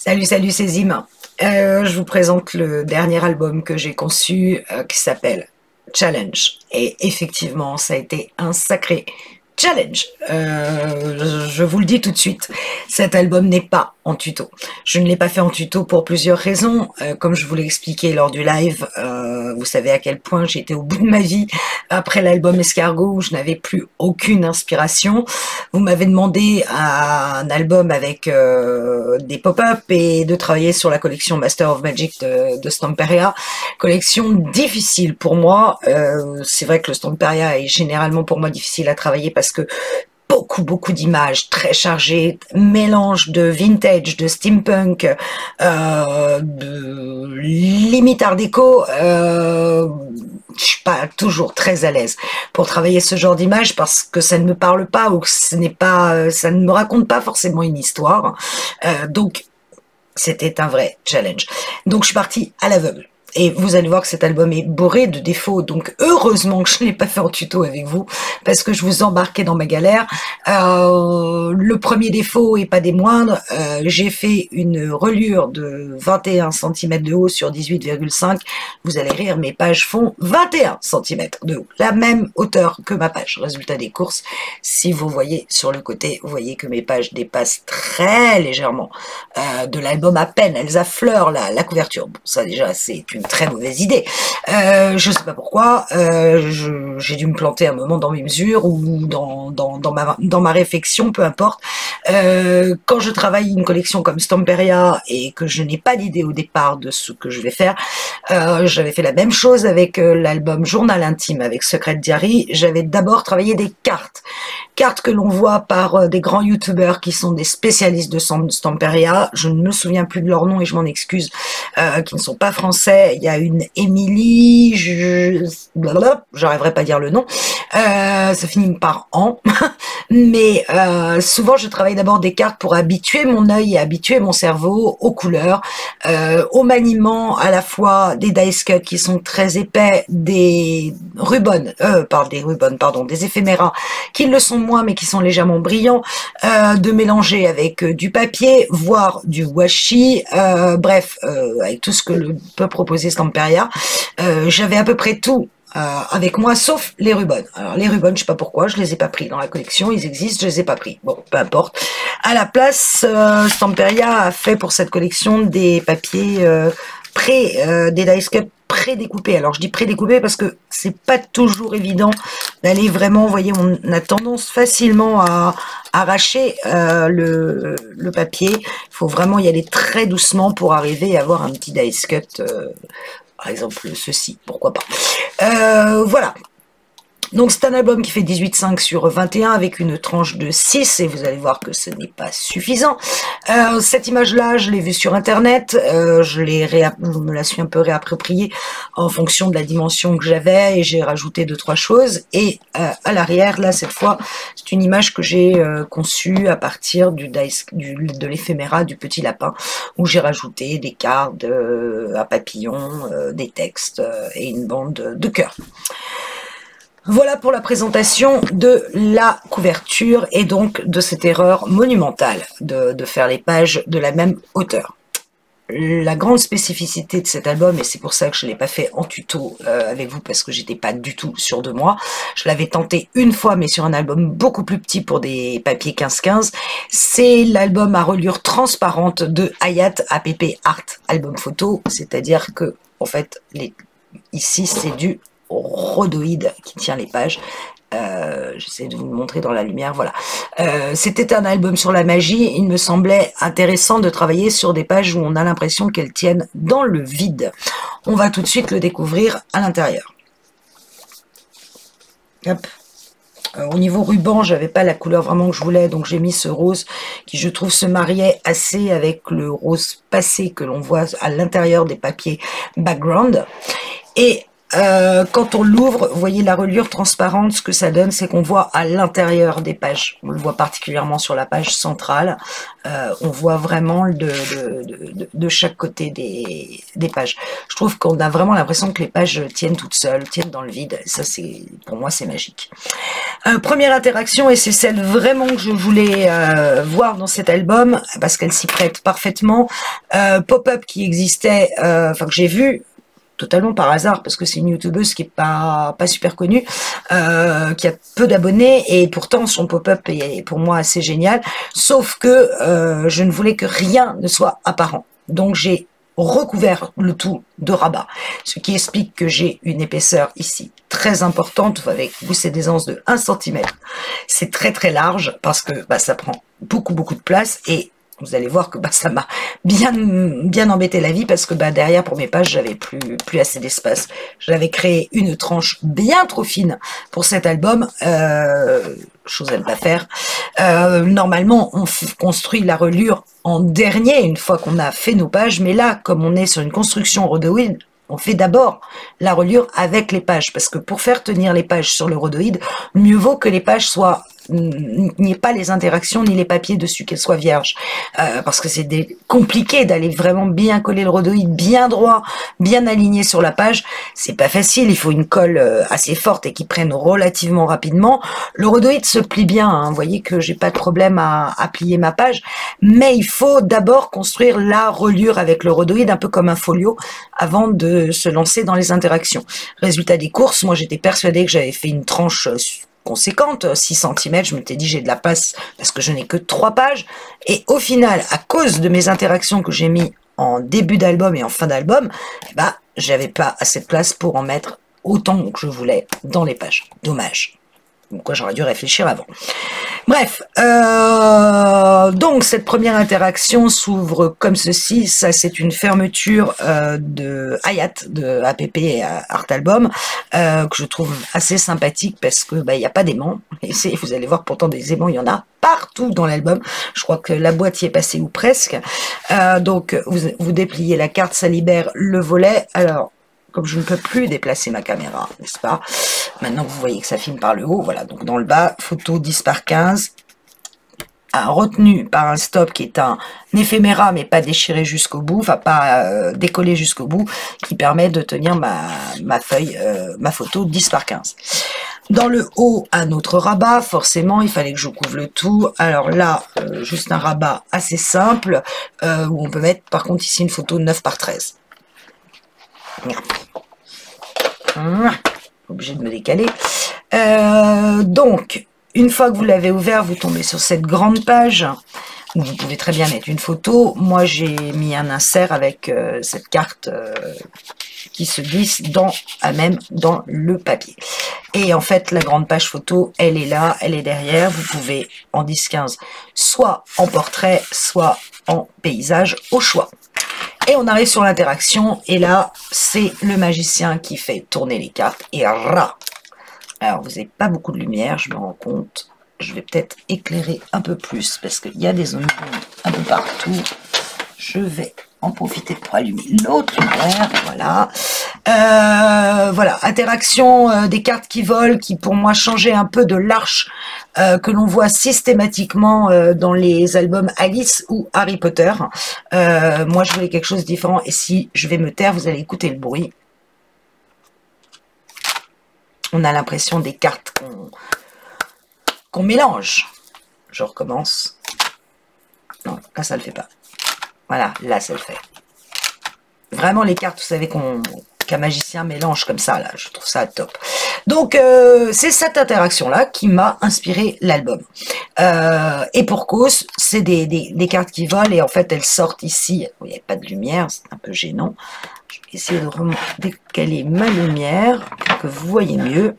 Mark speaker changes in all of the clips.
Speaker 1: Salut, salut, c'est Zim. Je vous présente le dernier album que j'ai conçu qui s'appelle Challenge. Et effectivement, ça a été un sacré challenge. Je vous le dis tout de suite, cet album n'est pas en tuto. Je ne l'ai pas fait en tuto pour plusieurs raisons. Comme je vous l'ai expliqué lors du live, vous savez à quel point j'étais au bout de ma vie après l'album Escargot où je n'avais plus aucune inspiration. Vous m'avez demandé un album avec des pop-up et de travailler sur la collection Master of Magic de Stamperia. Collection difficile pour moi. C'est vrai que le Stamperia est généralement pour moi difficile à travailler parce que beaucoup d'images très chargées, mélange de vintage, de steampunk, de limite art déco. Je suis pas toujours très à l'aise pour travailler ce genre d'image parce que ça ne me parle pas ou que ce n'est pas, ça ne me raconte pas forcément une histoire. Donc c'était un vrai challenge. Donc je suis partie à l'aveugle. Et vous allez voir que cet album est bourré de défauts, donc heureusement que je ne l'ai pas fait en tuto avec vous, parce que je vous embarquais dans ma galère. Le premier défaut, et pas des moindres, j'ai fait une reliure de 21 cm de haut sur 18,5. Vous allez rire, mes pages font 21 cm de haut, la même hauteur que ma page. Résultat des courses, si vous voyez sur le côté, vous voyez que mes pages dépassent très légèrement de l'album à peine, elles affleurent la couverture. Bon, ça déjà, c'est une très mauvaise idée. Je sais pas pourquoi, j'ai dû me planter un moment dans mes mesures ou dans ma réflexion, peu importe. Quand je travaille une collection comme Stamperia et que je n'ai pas d'idée au départ de ce que je vais faire, j'avais fait la même chose avec l'album Journal Intime avec Secret Diary. J'avais d'abord travaillé des cartes que l'on voit par des grands youtubeurs qui sont des spécialistes de Stamperia. Je ne me souviens plus de leur nom et je m'en excuse, qui ne sont pas français. Il y a une Émilie, j'arriverai pas à dire le nom, ça finit par an, mais souvent je travaille d'abord des cartes pour habituer mon œil et habituer mon cerveau aux couleurs, au maniement à la fois des dice cuts qui sont très épais, des des éphéméras qui le sont moins mais qui sont légèrement brillants, de mélanger avec du papier, voire du washi, bref, avec tout ce que peut proposer Stamperia. J'avais à peu près tout avec moi, sauf les Rubens. Alors les Rubens, je sais pas pourquoi, je les ai pas pris dans la collection, ils existent, je les ai pas pris. Bon, peu importe. À la place, Stamperia a fait pour cette collection des papiers des dice cuts pré-découpés. Alors je dis pré-découpés parce que c'est pas toujours évident d'aller vraiment, vous voyez, on a tendance facilement à arracher le papier. Il faut vraiment y aller très doucement pour arriver à avoir un petit dice cut, par exemple ceci, pourquoi pas. Voilà. Donc c'est un album qui fait 18,5 sur 21 avec une tranche de 6 et vous allez voir que ce n'est pas suffisant. Cette image-là, je l'ai vue sur internet, je me la suis un peu réappropriée en fonction de la dimension que j'avais et j'ai rajouté 2-3 choses. Et à l'arrière, là cette fois, c'est une image que j'ai conçue à partir de l'éphéméra du petit lapin où j'ai rajouté des cartes, un papillon, des textes et une bande de cœur. Voilà pour la présentation de la couverture et donc de cette erreur monumentale de faire les pages de la même hauteur. La grande spécificité de cet album, et c'est pour ça que je ne l'ai pas fait en tuto avec vous parce que j'étais pas du tout sûre de moi, je l'avais tenté une fois mais sur un album beaucoup plus petit pour des papiers 15-15, c'est l'album à reliure transparente de Hayat APP Art Album Photo, c'est-à-dire que en fait ici c'est du rhodoïde qui tient les pages. J'essaie de vous le montrer dans la lumière, voilà. C'était un album sur la magie, il me semblait intéressant de travailler sur des pages où on a l'impression qu'elles tiennent dans le vide. On va tout de suite le découvrir à l'intérieur. Hop. Au niveau ruban, j'avais pas la couleur vraiment que je voulais, donc j'ai mis ce rose qui, je trouve, se mariait assez avec le rose passé que l'on voit à l'intérieur des papiers background. Et quand on l'ouvre, vous voyez la reliure transparente, ce que ça donne, c'est qu'on voit à l'intérieur des pages. On le voit particulièrement sur la page centrale. On voit vraiment de chaque côté des pages. Je trouve qu'on a vraiment l'impression que les pages tiennent toutes seules, tiennent dans le vide. Ça, c'est, pour moi, c'est magique. Première interaction, et c'est celle vraiment que je voulais voir dans cet album, parce qu'elle s'y prête parfaitement. Pop-up qui existait, enfin que j'ai vu, totalement par hasard, parce que c'est une youtubeuse qui est pas super connue, qui a peu d'abonnés, et pourtant son pop-up est pour moi assez génial, sauf que je ne voulais que rien ne soit apparent. Donc j'ai recouvert le tout de rabat, ce qui explique que j'ai une épaisseur ici très importante, avec poussée d'aisance de 1 cm. C'est très large, parce que ça prend beaucoup de place, et vous allez voir que ça m'a bien embêté la vie, parce que derrière pour mes pages j'avais plus assez d'espace. J'avais créé une tranche bien trop fine pour cet album, chose à ne pas faire. Normalement on construit la reliure en dernier une fois qu'on a fait nos pages, mais là comme on est sur une construction rhodoïde, on fait d'abord la reliure avec les pages, parce que pour faire tenir les pages sur le rhodoïde, mieux vaut que les pages soient, n'y ait pas les interactions ni les papiers dessus, qu'elles soient vierges, parce que c'est compliqué d'aller vraiment bien coller le rhodoïde bien droit, bien aligné sur la page. C'est pas facile, il faut une colle assez forte et qui prenne relativement rapidement. Le rhodoïde se plie bien, hein, vous voyez que j'ai pas de problème à plier ma page, mais il faut d'abord construire la reliure avec le rhodoïde, un peu comme un folio, avant de se lancer dans les interactions. Résultat des courses, moi j'étais persuadée que j'avais fait une tranche conséquente, 6 cm, je m'étais dit j'ai de la place parce que je n'ai que 3 pages, et au final, à cause de mes interactions que j'ai mis en début d'album et en fin d'album, j'avais pas assez de place pour en mettre autant que je voulais dans les pages. Dommage. Pourquoi j'aurais dû réfléchir avant. Bref, donc cette première interaction s'ouvre comme ceci. Ça, c'est une fermeture de Hayat, de APP et Art Album, que je trouve assez sympathique, parce que il n'y a pas d'aimant. Et vous allez voir, pourtant des aimants, il y en a partout dans l'album. Je crois que la boîte y est passée, ou presque. Donc vous dépliez la carte, ça libère le volet. Alors, comme je ne peux plus déplacer ma caméra, n'est-ce pas? Maintenant que vous voyez que ça filme par le haut, voilà, donc dans le bas, photo 10 par 15, retenu par un stop qui est un éphéméra, mais pas déchiré jusqu'au bout, enfin pas décollé jusqu'au bout, qui permet de tenir ma feuille, ma photo 10 par 15. Dans le haut, un autre rabat, forcément, il fallait que je couvre le tout. Alors là, juste un rabat assez simple, où on peut mettre par contre ici une photo 9 par 13. Obligé de me décaler. Donc, une fois que vous l'avez ouvert, vous tombez sur cette grande page où vous pouvez très bien mettre une photo. Moi, j'ai mis un insert avec cette carte qui se glisse même dans le papier. Et en fait, la grande page photo, elle est là, elle est derrière. Vous pouvez en 10-15, soit en portrait, soit en paysage, au choix. Et on arrive sur l'interaction, et là, c'est le magicien qui fait tourner les cartes, et rah! Alors, vous n'avez pas beaucoup de lumière, je me rends compte. Je vais peut-être éclairer un peu plus, parce qu'il y a des zones un peu partout. Je vais en profiter pour allumer l'autre lumière, voilà. Voilà, interaction des cartes qui volent, qui pour moi changeait un peu de l'arche que l'on voit systématiquement dans les albums Alice ou Harry Potter. Moi, je voulais quelque chose de différent, et si je vais me taire, vous allez écouter le bruit. On a l'impression des cartes qu'on mélange. Je recommence. Non, là, ça ne le fait pas. Voilà, là, ça le fait. Vraiment, les cartes, vous savez qu'un magicien mélange comme ça, là, je trouve ça top. Donc, c'est cette interaction-là qui m'a inspiré l'album. Et pour cause, c'est des cartes qui volent, et en fait, elles sortent ici. Il n'y a pas de lumière, c'est un peu gênant. Je vais essayer de décaler ma lumière pour que vous voyez mieux.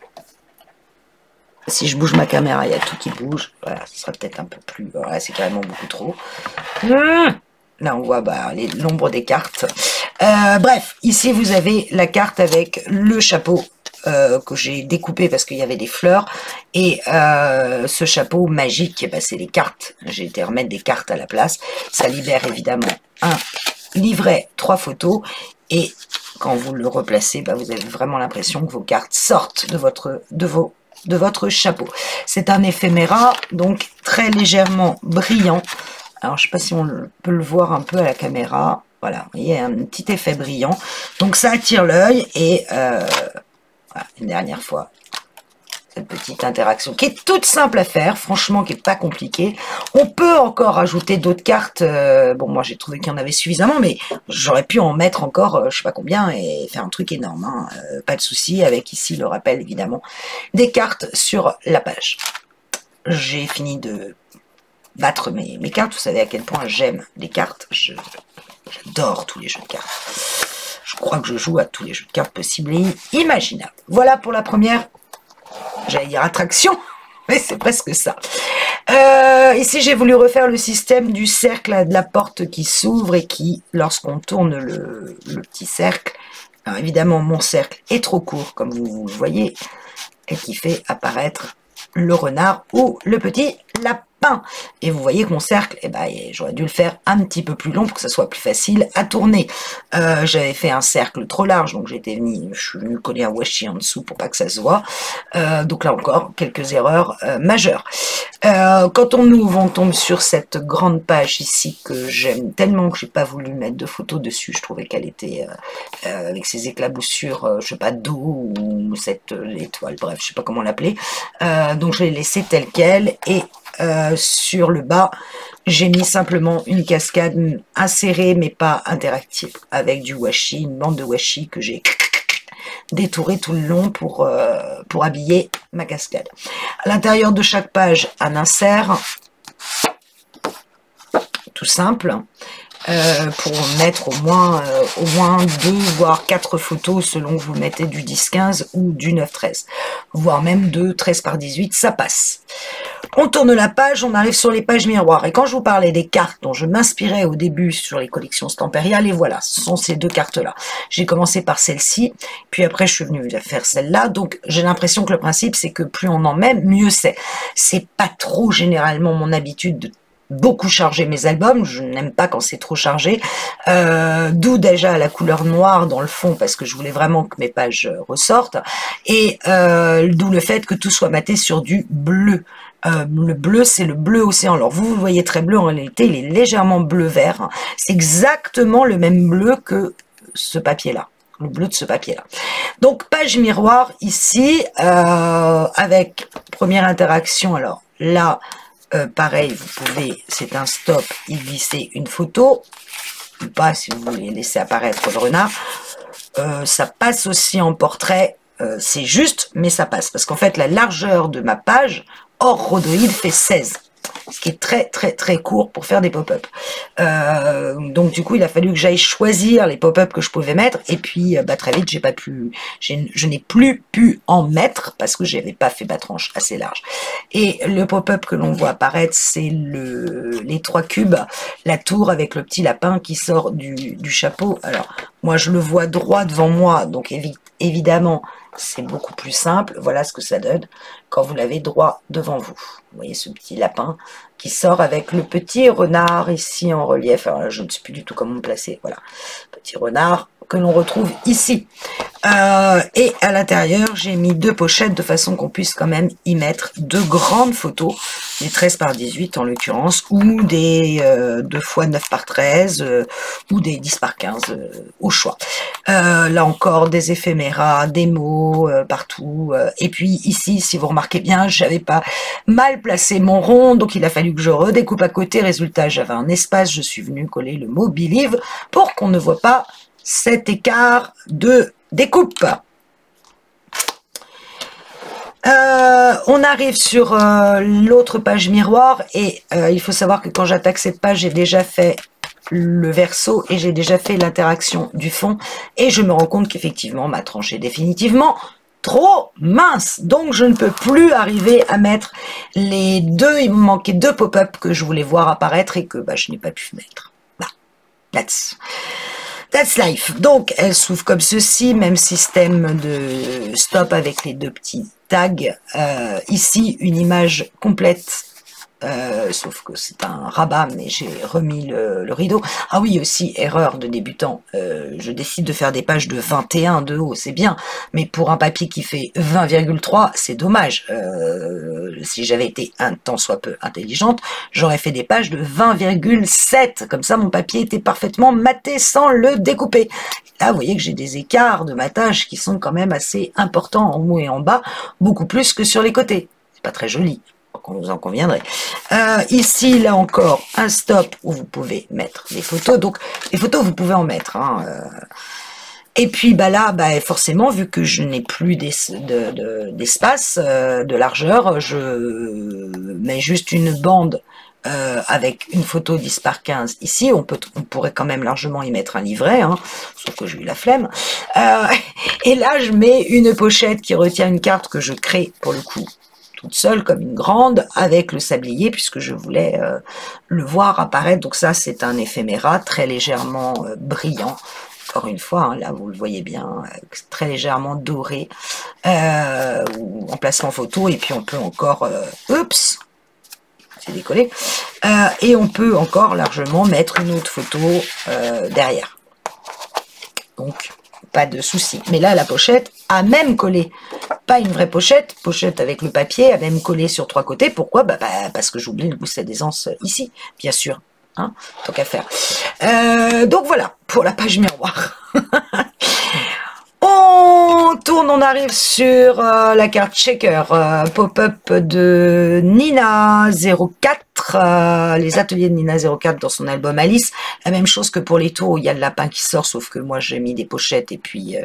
Speaker 1: Si je bouge ma caméra, il y a tout qui bouge. Voilà, ce sera peut-être un peu plus... Voilà, c'est carrément beaucoup trop. Là, on voit l'ombre des cartes. Bref, ici, vous avez la carte avec le chapeau que j'ai découpé parce qu'il y avait des fleurs. Et ce chapeau magique, c'est les cartes. J'ai été remettre des cartes à la place. Ça libère évidemment un livret, 3 photos. Et quand vous le replacez, bah, vous avez vraiment l'impression que vos cartes sortent de votre chapeau. C'est un éphéméra, donc très légèrement brillant. Alors, je ne sais pas si on peut le voir un peu à la caméra. Voilà, vous voyez, un petit effet brillant. Donc, ça attire l'œil. Et voilà, une dernière fois, cette petite interaction qui est toute simple à faire, franchement, qui n'est pas compliquée. On peut encore ajouter d'autres cartes. Bon, moi, j'ai trouvé qu'il y en avait suffisamment, mais j'aurais pu en mettre encore, je sais pas combien, et faire un truc énorme. Hein. Pas de souci, avec ici le rappel, évidemment, des cartes sur la page. J'ai fini de battre mes cartes. Vous savez à quel point j'aime les cartes. J'adore tous les jeux de cartes. Je crois que je joue à tous les jeux de cartes possibles et imaginables. Voilà pour la première, j'allais dire attraction, mais c'est presque ça. Ici, j'ai voulu refaire le système du cercle de la porte qui s'ouvre et qui, lorsqu'on tourne le petit cercle, alors évidemment, mon cercle est trop court, comme vous le voyez, et qui fait apparaître le renard ou le petit lapin. Et vous voyez que mon cercle, eh ben, j'aurais dû le faire un petit peu plus long pour que ça soit plus facile à tourner. J'avais fait un cercle trop large, donc je suis venu coller un washi en dessous pour pas que ça se voit. Donc là encore, quelques erreurs majeures. Quand on ouvre, on tombe sur cette grande page ici que j'aime tellement que j'ai pas voulu mettre de photos dessus. Je trouvais qu'elle était avec ses éclaboussures, je sais pas, d'eau ou cette étoile, bref, je sais pas comment l'appeler. Donc je l'ai laissé telle quelle et sur le bas, j'ai mis simplement une cascade insérée mais pas interactive avec du washi, une bande de washi que j'ai détouré tout le long pour habiller ma cascade. À l'intérieur de chaque page, un insert tout simple pour mettre au moins 2 voire 4 photos selon que vous mettez du 10-15 ou du 9-13, voire même 2 13 par 18, ça passe. On tourne la page, on arrive sur les pages miroirs. Et quand je vous parlais des cartes dont je m'inspirais au début sur les collections Stamperial, et voilà, ce sont ces 2 cartes-là. J'ai commencé par celle-ci, puis après je suis venue faire celle-là. Donc j'ai l'impression que le principe, c'est que plus on en met, mieux c'est. C'est pas trop généralement mon habitude de beaucoup charger mes albums, je n'aime pas quand c'est trop chargé, d'où déjà la couleur noire dans le fond parce que je voulais vraiment que mes pages ressortent, et d'où le fait que tout soit maté sur du bleu. Le bleu, c'est le bleu océan. Alors vous le voyez très bleu, en réalité il est légèrement bleu-vert, c'est exactement le même bleu que ce papier-là, le bleu de ce papier-là. Donc page miroir ici, avec première interaction, alors là, pareil, vous pouvez, c'est un stop, y glisser une photo, ou pas si vous voulez laisser apparaître le renard. Ça passe aussi en portrait, c'est juste, mais ça passe. Parce qu'en fait, la largeur de ma page, hors rhodoïde, fait 16. Ce qui est très très très court pour faire des pop-up. Donc du coup il a fallu que j'aille choisir les pop-up que je pouvais mettre, et puis très vite je n'ai plus pu en mettre parce que j'avais pas fait ma tranche assez large. Et le pop-up que l'on voit apparaître, c'est les 3 cubes, la tour avec le petit lapin qui sort du chapeau. Alors moi je le vois droit devant moi, donc évidemment c'est beaucoup plus simple. Voilà ce que ça donne quand vous l'avez droit devant vous. Vous voyez ce petit lapin qui sort avec le petit renard ici en relief. Alors là, je ne sais plus du tout comment me placer. Voilà, petit renard que l'on retrouve ici. Et à l'intérieur, j'ai mis 2 pochettes de façon qu'on puisse quand même y mettre 2 grandes photos, des 13 par 18 en l'occurrence, ou des 2 fois 9 par 13, ou des 10 par 15 au choix. Là encore, des éphéméras, des mots partout. Et puis ici, si vous remarquez bien, j'avais pas mal placé mon rond, donc il a fallu que je redécoupe à côté. Résultat, j'avais un espace, je suis venue coller le mot Believe pour qu'on ne voit pas cet écart de découpe. On arrive sur l'autre page miroir, et il faut savoir que quand j'attaque cette page, j'ai déjà fait le verso et j'ai déjà fait l'interaction du fond, et je me rends compte qu'effectivement ma tranche est définitivement trop mince, donc je ne peux plus arriver à mettre les 2, il me manquait 2 pop-up que je voulais voir apparaître et que je n'ai pas pu mettre. That's life. Donc elle s'ouvre comme ceci, même système de stop avec les 2 petits tags. Ici une image complète sauf que c'est un rabat, mais j'ai remis le rideau. Ah oui, aussi, erreur de débutant, je décide de faire des pages de 21 de haut, c'est bien, mais pour un papier qui fait 20,3, c'est dommage. Si j'avais été un tant soit peu intelligente, j'aurais fait des pages de 20,7, comme ça mon papier était parfaitement maté sans le découper. Là, vous voyez que j'ai des écarts de matage qui sont quand même assez importants en haut et en bas, beaucoup plus que sur les côtés. C'est pas très joli, on vous en conviendrait. Ici, là encore, un stop où vous pouvez mettre des photos. Donc, les photos, vous pouvez en mettre. Hein, Et puis bah là, bah, forcément, vu que je n'ai plus d'espace, de largeur, je mets juste une bande avec une photo 10 par 15 ici. On pourrait quand même largement y mettre un livret, hein, sauf que j'ai eu la flemme. Et là, je mets une pochette qui retient une carte que je crée pour le coup toute seule comme une grande avec le sablier puisque je voulais le voir apparaître. Donc ça, c'est un éphéméra très légèrement brillant. Encore une fois, hein, là vous le voyez bien, très légèrement doré, en placement photo, et puis on peut encore, oups, c'est décollé, et on peut encore largement mettre une autre photo derrière. Donc, pas de souci. Mais là, la pochette a même collé, pas une vraie pochette, pochette avec le papier, a même collé sur 3 côtés. Pourquoi? Parce que j'oublie le gousset d'aisance ici, bien sûr. Hein, tant qu'à faire. Donc voilà, pour la page miroir. On tourne, on arrive sur la carte Checker, pop-up de Nina 04, les ateliers de Nina 04 dans son album Alice. La même chose que pour les tours où il y a le lapin qui sort, sauf que moi j'ai mis des pochettes et puis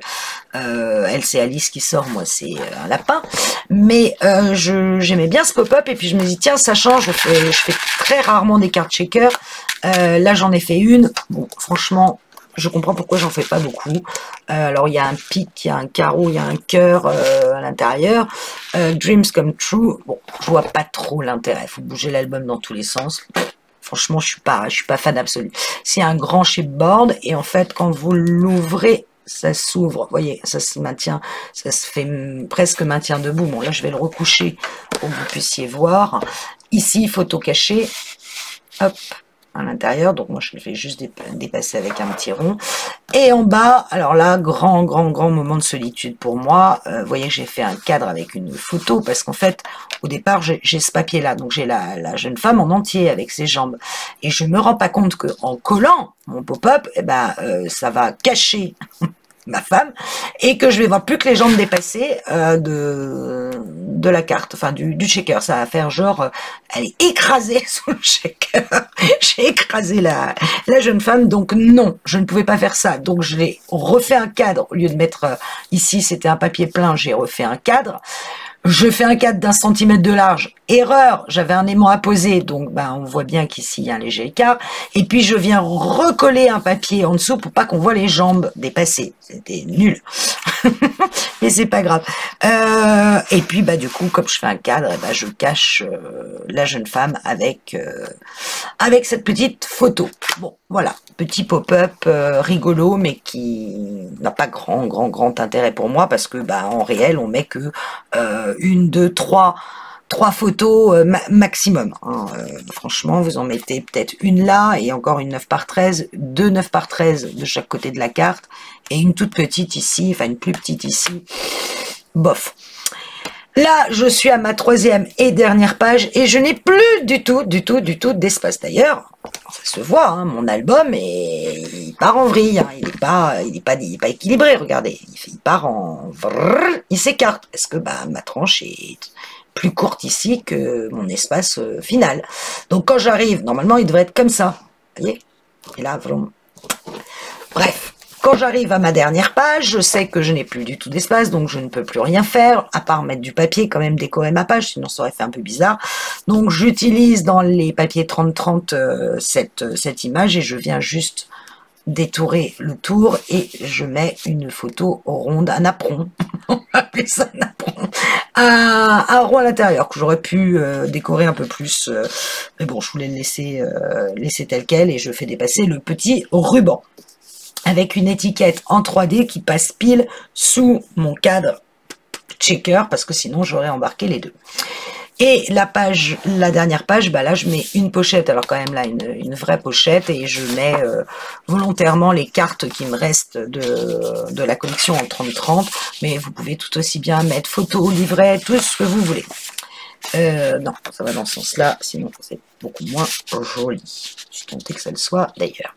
Speaker 1: elle c'est Alice qui sort, moi c'est un lapin. Mais j'aimais bien ce pop-up et puis je me dis tiens ça change, je fais très rarement des cartes Checker. Là j'en ai fait une, bon franchement je comprends pourquoi j'en fais pas beaucoup. Alors il y a un pic, il y a un carreau, il y a un cœur à l'intérieur. Dreams Come True, bon, je vois pas trop l'intérêt. Il faut bouger l'album dans tous les sens. Franchement, je suis pas fan absolu. C'est un grand chipboard et en fait, quand vous l'ouvrez, ça s'ouvre. Vous voyez, ça se maintient, ça se fait presque maintien debout. Bon, là, je vais le recoucher pour que vous puissiez voir. Ici, photo cachée. Hop. À l'intérieur, donc moi je le fais juste dépasser avec un petit rond. Et en bas, alors là, grand moment de solitude pour moi. Vous voyez que j'ai fait un cadre avec une photo, parce qu'en fait, au départ, j'ai ce papier-là, donc j'ai la jeune femme en entier avec ses jambes. Et je me rends pas compte que en collant mon pop-up, eh ben, ça va cacher ma femme, et que je vais voir plus que les jambes dépasser de la carte, enfin du checker. Ça va faire genre, elle est écrasée sous le checker. J'ai écrasé la jeune femme, donc non, je ne pouvais pas faire ça. Donc je l'ai refait un cadre, au lieu de mettre, ici c'était un papier plein, j'ai refait un cadre. Je fais un cadre d'1 centimètre de large. Erreur, j'avais un aimant à poser, donc ben, on voit bien qu'ici il y a un léger écart. Et puis je viens recoller un papier en dessous pour pas qu'on voit les jambes dépasser. C'était nul. Mais c'est pas grave. Et puis bah du coup, comme je fais un cadre, bah, je cache la jeune femme avec cette petite photo. Bon, voilà, petit pop-up rigolo, mais qui n'a pas grand intérêt pour moi, parce que bah en réel, on met que 1, 2, 3 photos maximum. Hein. Franchement, vous en mettez peut-être une là, et encore une 9 par 13, 2 9 par 13 de chaque côté de la carte, et une toute petite ici, enfin une plus petite ici. Bof. Là, je suis à ma 3e et dernière page, et je n'ai plus du tout d'espace. D'ailleurs, ça se voit, hein, mon album, il part en vrille, hein, il est pas équilibré, regardez, il part en... il s'écarte, parce que bah, ma tranche est plus courte ici que mon espace final. Donc quand j'arrive, normalement, il devrait être comme ça, vous voyez. Et là, vraiment... Bref. Quand j'arrive à ma dernière page, je sais que je n'ai plus du tout d'espace, donc je ne peux plus rien faire, à part mettre du papier, quand même décorer ma page, sinon ça aurait fait un peu bizarre. Donc j'utilise dans les papiers 30-30 cette image, et je viens juste détourer le tour, et je mets une photo ronde, un apron, on va appeler ça un apron, un rond à l'intérieur, que j'aurais pu décorer un peu plus, mais bon, je voulais le laisser tel quel, et je fais dépasser le petit ruban, avec une étiquette en 3D qui passe pile sous mon cadre Checker, parce que sinon j'aurais embarqué les deux. Et la dernière page, bah là je mets une pochette, alors quand même là une vraie pochette, et je mets volontairement les cartes qui me restent de la collection en 30-30, mais vous pouvez tout aussi bien mettre photo, livret, tout ce que vous voulez. Non, ça va dans ce sens-là, sinon c'est beaucoup moins joli. Je suis tentée que ça le soit d'ailleurs.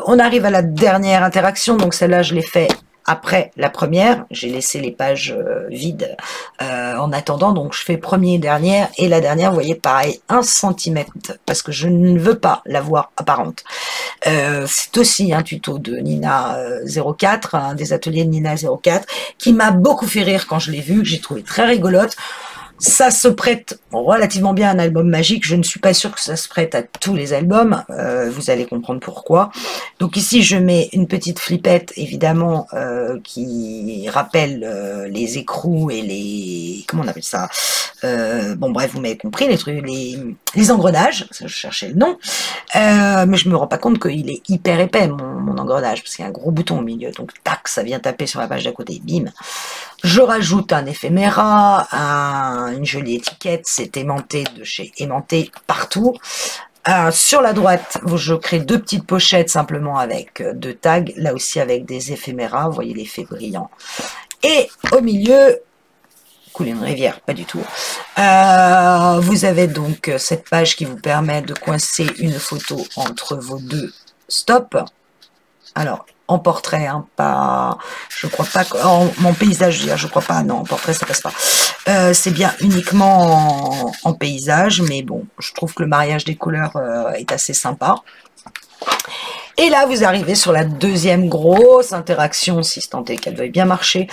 Speaker 1: On arrive à la dernière interaction, donc celle-là je l'ai fait après la première, j'ai laissé les pages vides en attendant, donc je fais première et dernière, et la dernière, vous voyez, pareil, 1 cm, parce que je ne veux pas la voir apparente. C'est aussi un tuto de Nina 04, hein, des ateliers de Nina 04, qui m'a beaucoup fait rire quand je l'ai vu, que j'ai trouvé très rigolote. Ça se prête relativement bien à un album magique. Je ne suis pas sûre que ça se prête à tous les albums. Vous allez comprendre pourquoi. Donc ici, je mets une petite flippette, évidemment, qui rappelle les écrous et les... Comment on appelle ça? Bon, bref, vous m'avez compris, les trucs, les engrenages. Je cherchais le nom. Mais je me rends pas compte qu'il est hyper épais, mon engrenage, parce qu'il y a un gros bouton au milieu. Donc, tac, ça vient taper sur la page d'à côté. Bim. Je rajoute un éphéméra, une jolie étiquette, c'est aimanté de chez Aimanté partout. Sur la droite, je crée 2 petites pochettes simplement avec 2 tags, là aussi avec des éphéméras, vous voyez l'effet brillant. Et au milieu, couler une rivière, pas du tout. Vous avez donc cette page qui vous permet de coincer une photo entre vos 2 stops. Alors, en portrait, hein, pas, je crois pas, en paysage, je crois pas, non, en portrait ça passe pas. C'est bien uniquement en paysage, mais bon, je trouve que le mariage des couleurs est assez sympa. Et là, vous arrivez sur la deuxième grosse interaction, si tant est qu'elle veuille bien marcher,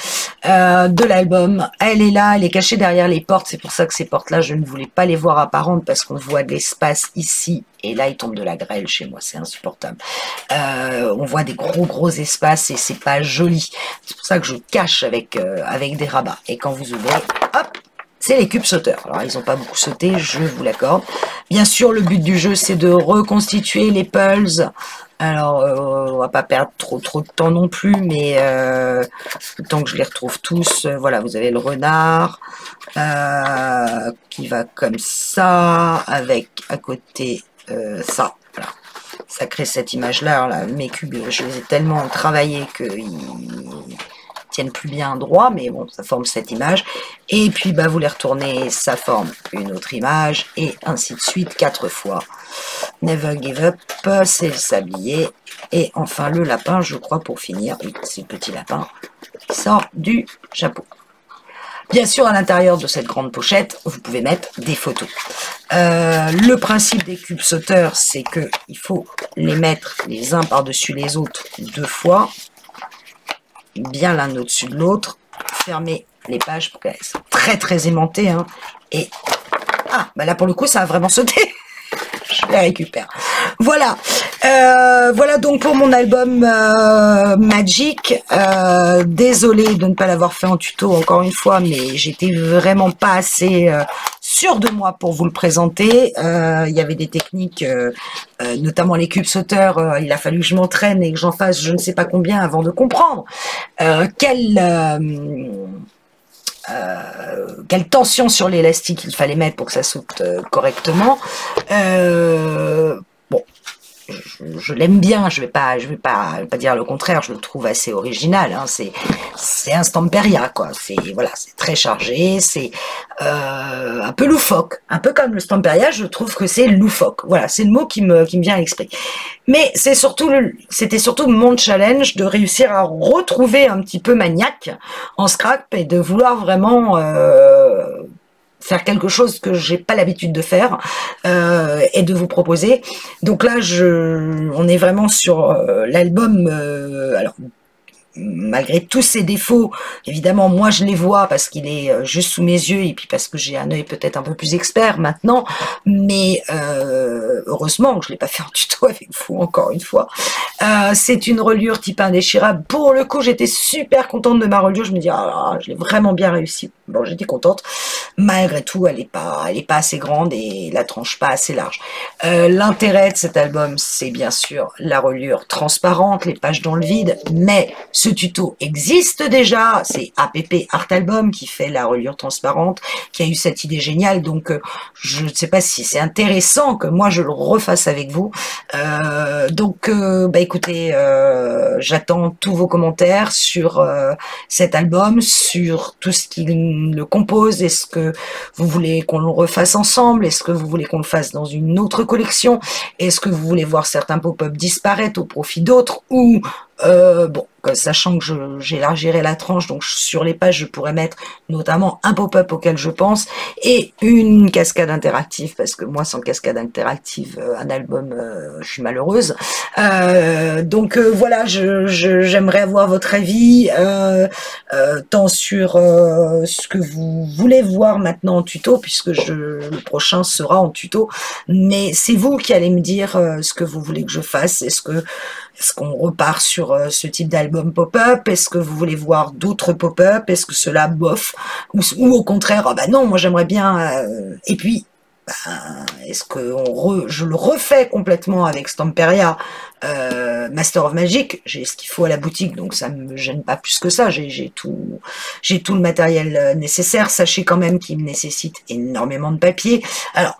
Speaker 1: de l'album. Elle est là, elle est cachée derrière les portes. C'est pour ça que ces portes-là, je ne voulais pas les voir apparentes parce qu'on voit de l'espace ici. Et là, il tombe de la grêle chez moi, c'est insupportable. On voit des gros espaces et c'est pas joli. C'est pour ça que je cache avec des rabats. Et quand vous ouvrez, hop, c'est les cubes sauteurs. Alors, ils n'ont pas beaucoup sauté, je vous l'accorde. Bien sûr, le but du jeu, c'est de reconstituer les puzzles. Alors, on va pas perdre trop de temps non plus, mais le temps que je les retrouve tous, voilà, vous avez le renard qui va comme ça, avec à côté ça. Voilà. Ça crée cette image-là. Là, mes cubes, je les ai tellement travaillés qu'ils tiennent plus bien droit, mais bon, ça forme cette image. Et puis, bah, vous les retournez, ça forme une autre image, et ainsi de suite, 4 fois. Never give up, c'est le sablier. Et enfin, le lapin, je crois, pour finir. Oui, c'est le petit lapin qui sort du chapeau. Bien sûr, à l'intérieur de cette grande pochette, vous pouvez mettre des photos. Le principe des cubes sauteurs, c'est que il faut les mettre les uns par-dessus les autres 2 fois, bien l'un au-dessus de l'autre, fermer les pages pour qu'elles soient très aimantées. Hein, et bah là pour le coup, ça a vraiment sauté. Je les récupère. Voilà. Voilà donc pour mon album Magic. Désolée de ne pas l'avoir fait en tuto encore une fois, mais j'étais vraiment pas assez sûre de moi pour vous le présenter. Il y avait des techniques, notamment les cubes sauteurs, il a fallu que je m'entraîne et que j'en fasse je ne sais pas combien avant de comprendre quelle tension sur l'élastique il fallait mettre pour que ça saute correctement. Bon, je l'aime bien, je vais pas dire le contraire, je le trouve assez original. Hein, c'est un Stamperia, quoi. Voilà, c'est très chargé, c'est un peu loufoque, un peu comme le Stamperia. Je trouve que c'est loufoque. Voilà, c'est le mot qui me vient à l'esprit. Mais c'était surtout mon challenge de réussir à retrouver un petit peu maniaque en scrap et de vouloir vraiment faire quelque chose que j'ai pas l'habitude de faire et de vous proposer. Donc là, on est vraiment sur l'album. Alors, malgré tous ses défauts, évidemment, moi je les vois parce qu'il est juste sous mes yeux et puis parce que j'ai un œil peut-être un peu plus expert maintenant, mais heureusement que je l'ai pas fait en tuto avec vous encore une fois. C'est une reliure type indéchirable. Pour le coup, j'étais super contente de ma reliure. Je me dis, ah, je l'ai vraiment bien réussi. Bon, j'étais contente. malgré tout, elle est pas assez grande et la tranche pas assez large. L'intérêt de cet album, c'est bien sûr la reliure transparente, les pages dans le vide, mais ce tuto existe déjà, c'est APP Art Album qui fait la reliure transparente, qui a eu cette idée géniale, donc je ne sais pas si c'est intéressant que moi je le refasse avec vous. Bah écoutez, j'attends tous vos commentaires sur cet album, sur tout ce qui le compose. Est-ce que vous voulez qu'on le refasse ensemble? Est-ce que vous voulez qu'on le fasse dans une autre collection? Est-ce que vous voulez voir certains pop-up disparaître au profit d'autres? Ou bon, sachant que j'élargirai la tranche, donc sur les pages, je pourrais mettre notamment un pop-up auquel je pense et une cascade interactive, parce que moi, sans cascade interactive, un album, je suis malheureuse. Voilà, j'aimerais avoir votre avis, tant sur ce que vous voulez voir maintenant en tuto, puisque le prochain sera en tuto, mais c'est vous qui allez me dire ce que vous voulez que je fasse. Est-ce qu'on repart sur ce type d'album pop-up? Est-ce que vous voulez voir d'autres pop-up? Est-ce que cela bof? Ou au contraire, ah bah non, moi j'aimerais bien... Et puis, est-ce que je le refais complètement avec Stamperia Master of Magic? J'ai ce qu'il faut à la boutique, donc ça me gêne pas plus que ça. J'ai tout le matériel nécessaire. Sachez quand même qu'il me nécessite énormément de papier. Alors,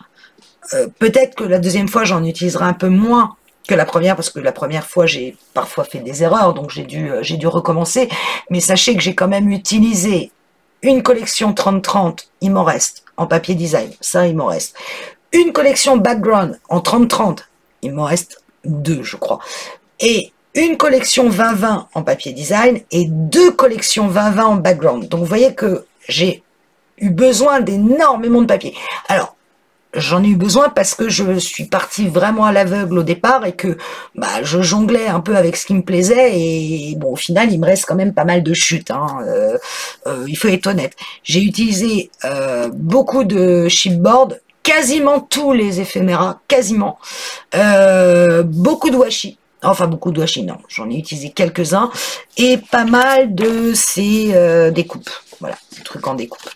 Speaker 1: peut-être que la deuxième fois, j'en utiliserai un peu moins que la première, parce que la première fois, j'ai parfois fait des erreurs, donc j'ai dû recommencer. Mais sachez que j'ai quand même utilisé une collection 30-30, il m'en reste, en papier design, ça, il m'en reste. Une collection background en 30-30, il m'en reste 2, je crois. Et une collection 20-20 en papier design et 2 collections 20-20 en background. Donc, vous voyez que j'ai eu besoin d'énormément de papier. Alors, j'en ai eu besoin parce que je suis partie vraiment à l'aveugle au départ et que je jonglais un peu avec ce qui me plaisait et bon, au final, il me reste quand même pas mal de chutes. Hein. Il faut être honnête. J'ai utilisé beaucoup de chipboard, quasiment tous les éphéméras, quasiment. Beaucoup de washi. Enfin, beaucoup de washi, non. J'en ai utilisé quelques-uns et pas mal de ces découpes. Voilà, des trucs en découpe.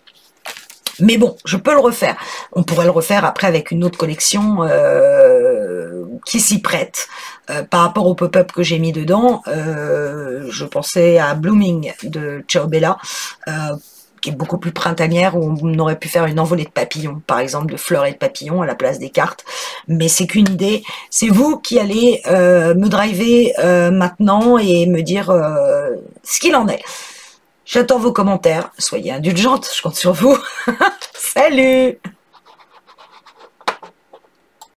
Speaker 1: Mais bon, je peux le refaire. On pourrait le refaire après avec une autre collection qui s'y prête. Par rapport au pop-up que j'ai mis dedans, je pensais à Blooming de Ciao Bella, qui est beaucoup plus printanière, où on aurait pu faire une envolée de papillons, par exemple, de fleurs et de papillons à la place des cartes. Mais c'est qu'une idée. C'est vous qui allez me driver maintenant et me dire ce qu'il en est. J'attends vos commentaires. Soyez indulgentes, je compte sur vous. Salut!